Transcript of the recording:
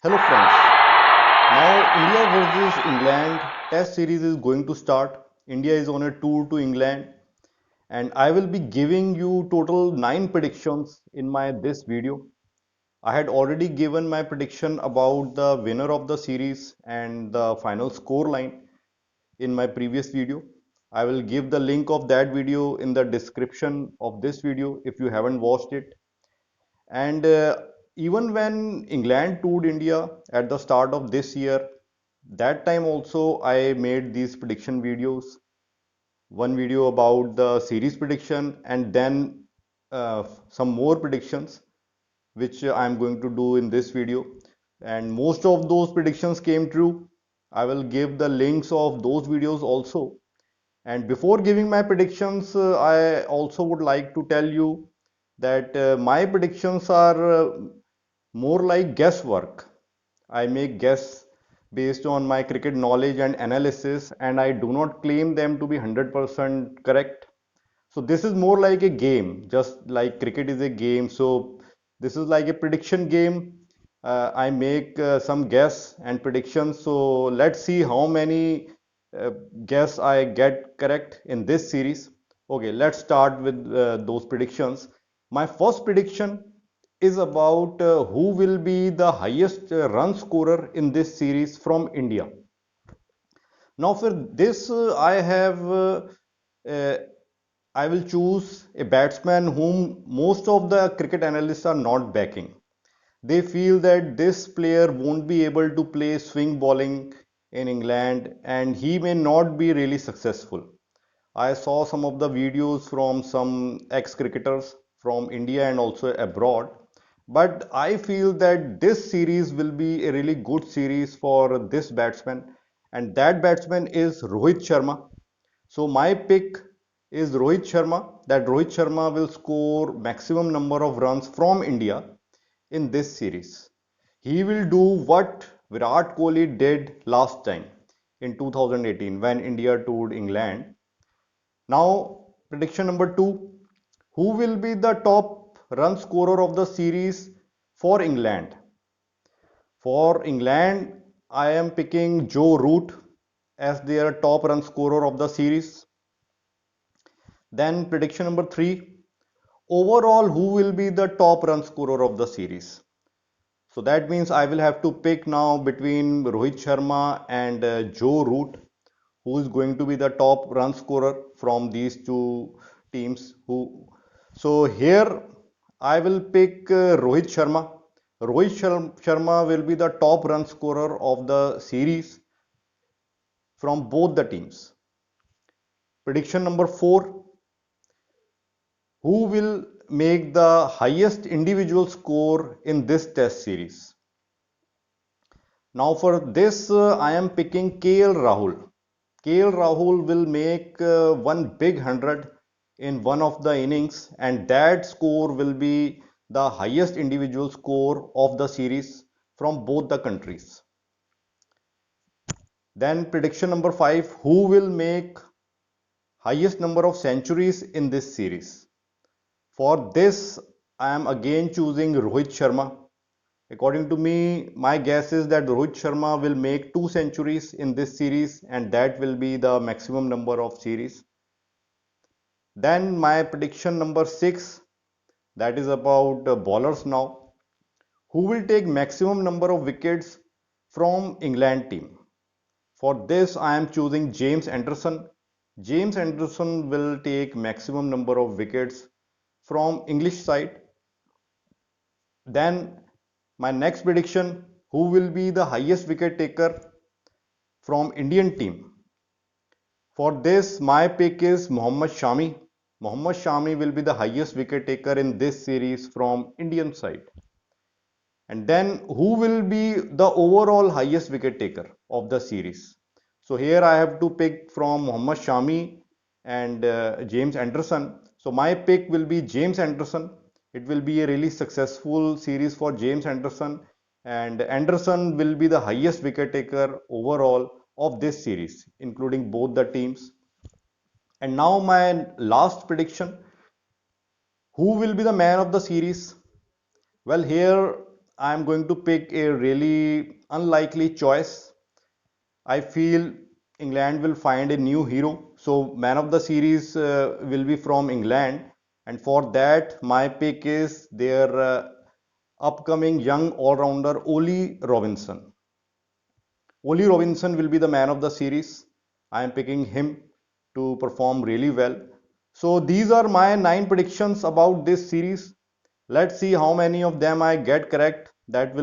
Hello friends. Now India versus England test series is going to start. India is on a tour to England and I will be giving you total 9 predictions in my this video. I had already given my prediction about the winner of the series and the final score line in my previous video. I will give the link of that video in the description of this video if you haven't watched it. And even when England toured India at the start of this year, that time also I made these prediction videos. One video about the series prediction and then some more predictions which I'm going to do in this video. And most of those predictions came true. I will give the links of those videos also. And before giving my predictions, I also would like to tell you that my predictions are more like guesswork. I make guess based on my cricket knowledge and analysis, and I do not claim them to be 100% correct. So this is more like a game, just like cricket is a game. So this is like a prediction game. I make some guess and predictions. So let's see how many uh, guess I get correct in this series. Okay, let's start with those predictions. My first prediction is about who will be the highest run scorer in this series from India. Now for this, uh, I will choose a batsman whom most of the cricket analysts are not backing. They feel that this player won't be able to play swing bowling in England and he may not be really successful. I saw some of the videos from some ex-cricketers from India and also abroad. But I feel that this series will be a really good series for this batsman, and that batsman is Rohit Sharma. So my pick is Rohit Sharma, that Rohit Sharma will score maximum number of runs from India in this series. He will do what Virat Kohli did last time in 2018 when India toured England. Now, prediction number two, who will be the top run scorer of the series for England? For England, I am picking Joe Root as their top run scorer of the series. Then prediction number three, overall, who will be the top run scorer of the series? So that means I will have to pick now between Rohit Sharma and Joe Root, who is going to be the top run scorer from these two teams. Who? So here I will pick Rohit Sharma. Sharma will be the top run scorer of the series from both the teams. Prediction number four, who will make the highest individual score in this test series? Now for this, I am picking KL Rahul. KL Rahul will make one big 100 in one of the innings, and that score will be the highest individual score of the series from both the countries. Then prediction number 5, who will make highest number of centuries in this series? For this, I am again choosing Rohit Sharma. According to me, my guess is that Rohit Sharma will make 2 centuries in this series, and that will be the maximum number of series. Then my prediction number 6, that is about bowlers now. Who will take maximum number of wickets from England team? For this, I am choosing James Anderson. James Anderson will take maximum number of wickets from English side. Then my next prediction, who will be the highest wicket taker from Indian team? For this, my pick is Mohammad Shami. Mohammad Shami will be the highest wicket taker in this series from Indian side. And then who will be the overall highest wicket taker of the series? So here I have to pick from Mohammad Shami and James Anderson. So my pick will be James Anderson. It will be a really successful series for James Anderson, and Anderson will be the highest wicket taker overall of this series, including both the teams. And now my last prediction, who will be the man of the series? Well, here I'm going to pick a really unlikely choice. I feel England will find a new hero. So, man of the series will be from England. And for that, my pick is their upcoming young all rounder, Oli Robinson. Oli Robinson will be the man of the series. I am picking him to perform really well. So, these are my 9 predictions about this series. Let's see how many of them I get correct. That will